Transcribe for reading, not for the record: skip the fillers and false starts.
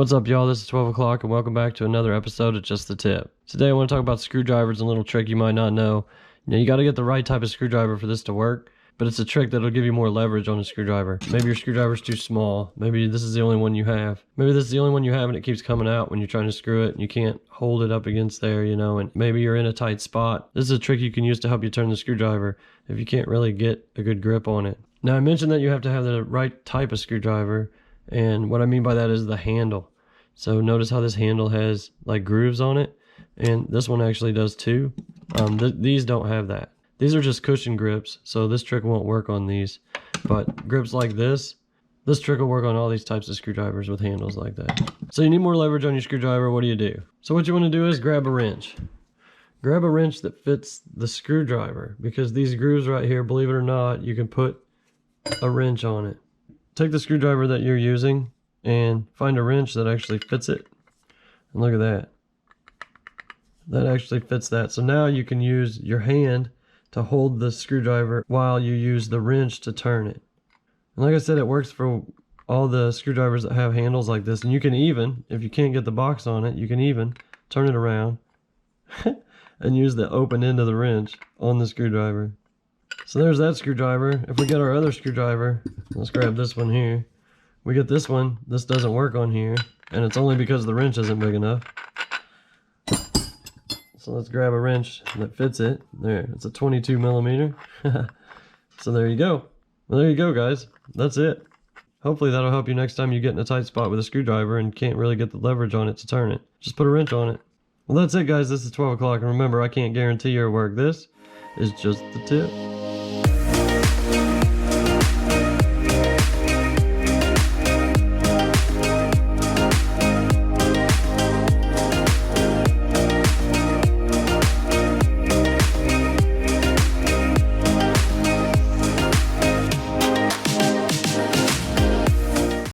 What's up, y'all? This is 12 o'clock, and welcome back to another episode of Just the Tip. Today I want to talk about screwdrivers and a little trick you might not know. You got to get the right type of screwdriver for this to work, but it's a trick that'll give you more leverage on a screwdriver. Maybe your screwdriver's too small. Maybe this is the only one you have. Maybe this is the only one you have and it keeps coming out when you're trying to screw it and you can't hold it up against there, and maybe you're in a tight spot. This is a trick you can use to help you turn the screwdriver if you can't really get a good grip on it. Now, I mentioned that you have to have the right type of screwdriver, and what I mean by that is the handle. So notice how this handle has like grooves on it, and this one actually does too. These don't have that. These are just cushion grips, so this trick won't work on these. But grips like this trick will work on all these types of screwdrivers with handles like that. So you need more leverage on your screwdriver. What do? So what you want to do is grab a wrench. Grab a wrench that fits the screwdriver, because these grooves right here, believe it or not, you can put a wrench on it. Take the screwdriver that you're using and find a wrench that actually fits it. And look at that. That actually fits that. So now you can use your hand to hold the screwdriver while you use the wrench to turn it. And like I said, it works for all the screwdrivers that have handles like this. And you can even, if you can't get the box on it, you can even turn it around and use the open end of the wrench on the screwdriver. So there's that screwdriver. If we get our other screwdriver, let's grab this one here. We get this one. This doesn't work on here, and it's only because the wrench isn't big enough. So let's grab a wrench that fits it. There, it's a 22 millimeter. So there you go. Well, there you go, guys. That's it. Hopefully that'll help you next time you get in a tight spot with a screwdriver and can't really get the leverage on it to turn it. Just put a wrench on it. Well, that's it, guys. This is 12 o'clock, and remember, I can't guarantee your work. This is just the tip.